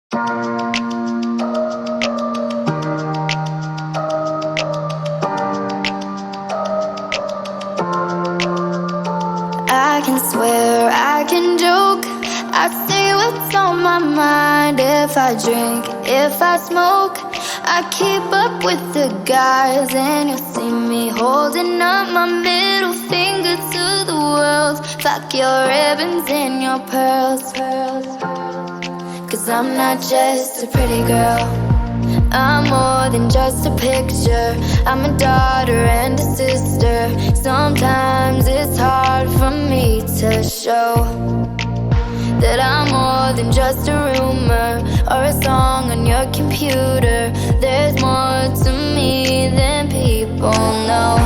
I can swear, I can joke, I say what's on my mind. If I drink, if I smoke, I keep up with the guys. And you'll see me holding up my middle finger to the world. Fuck your ribbons and your pearls. Cause I'm not just a pretty girl, I'm more than just a picture. I'm a daughter and a sister. Sometimes it's hard for me to show that I'm more than just a rumor or a song on your computer. There's more to me than people know.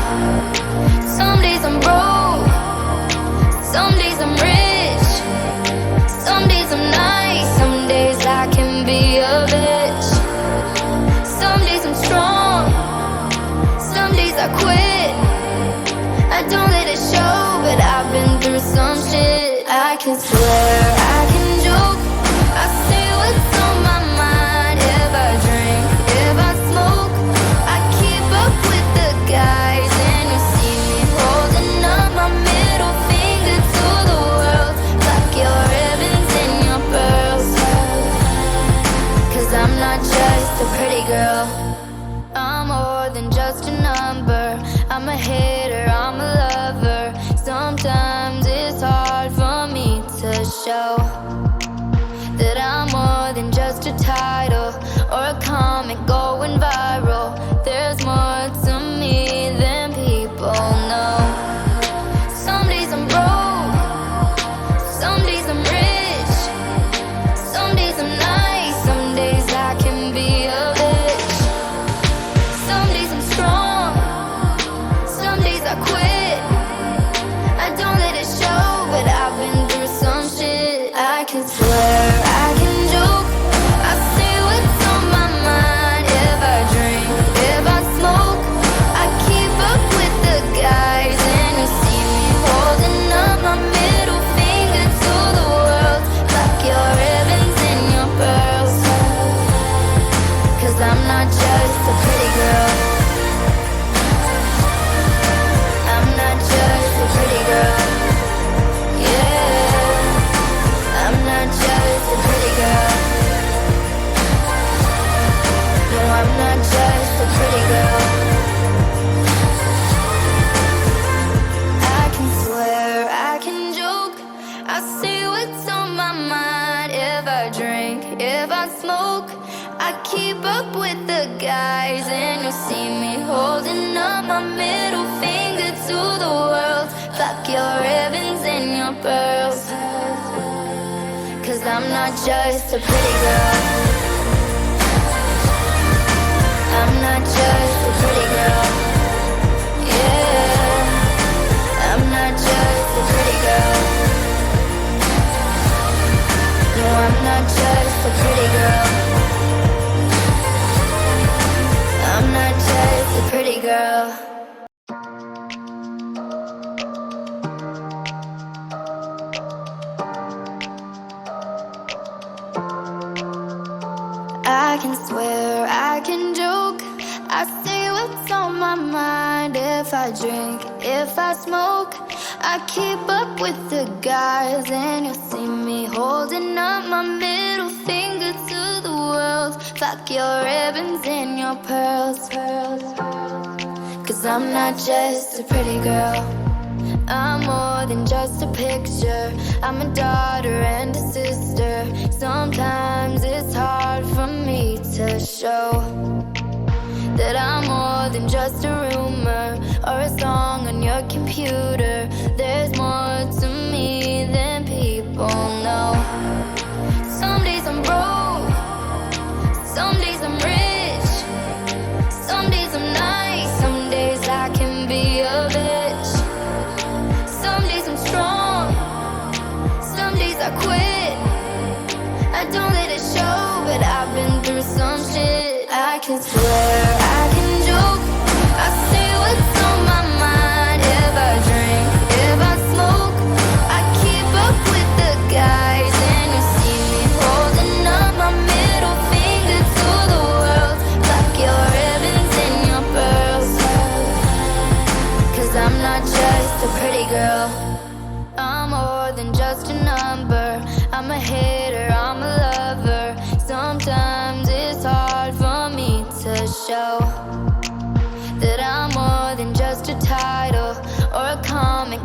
Some days I'm broke, some days I'm rich, some days I'm nice, some days I can be a bitch. Some days I'm strong, some days I quit. I don't let it show, but I've been through some shit. I can swear, I can joke, I say what's on my mind. If I drink, if I smoke, I keep up with the guys. And you see me holding up my middle finger to the world. Fuck your ribbons and your pearls. Cause I'm not just a pretty girl, I'm more than just a number. I'm a hater, I'm a lover. Sometimes it's hard for me to show that I'm more than just a title or a comic going viral. There's more to me than people know. Some days I'm broke, some days I'm rich, some days I'm nice, some days I can be a bitch. Some days I'm strong, some days I quit. I don't let it show, but I've been through some shit. I can swear, I can joke, I say what's on my mind. If I drink, if I smoke, I keep up with the guys. And you see me holding up my middle finger to the world. Fuck your ribbons and your pearls. Cause I'm not just a pretty girl, I'm not just a pretty girl. Yeah, I'm not just a pretty girl. No, I'm not just a pretty girl. I can swear, I can joke, I say what's on my mind. If I drink, if I smoke, I keep up with the guys. And you'll see me holding up my middle finger to the world. Fuck your ribbons and your pearls. Cause I'm not just a pretty girl, I'm not just a pretty girl. Yeah, I'm not just a pretty girl. No, I'm not just a pretty girl, I'm not just a pretty girl. I can swear, I can joke, I say what's on my mind. If I drink, if I smoke, I keep up with the guys. And you'll see me holding up my middle finger to the world. Fuck your ribbons and your pearls. Cause I'm not just a pretty girl, I'm more than just a picture. I'm a daughter and a sister. Sometimes it's hard for me to show that I'm more than just a rumor or a song on your computer. There's more to me than people know. Some days I'm broke, some days I'm rich, some days I'm nice, some days I can be a bitch. Some days I'm strong, some days I quit. I don't let it show, but I've been through some shit. I can swear, I can joke, I say what's on my mind. If I drink, if I smoke, I keep up with the guys. And you see me holding up my middle than just a number. I'm a hater, I'm a lover. Sometimes it's hard for me to show that I'm more than just a title or a comment.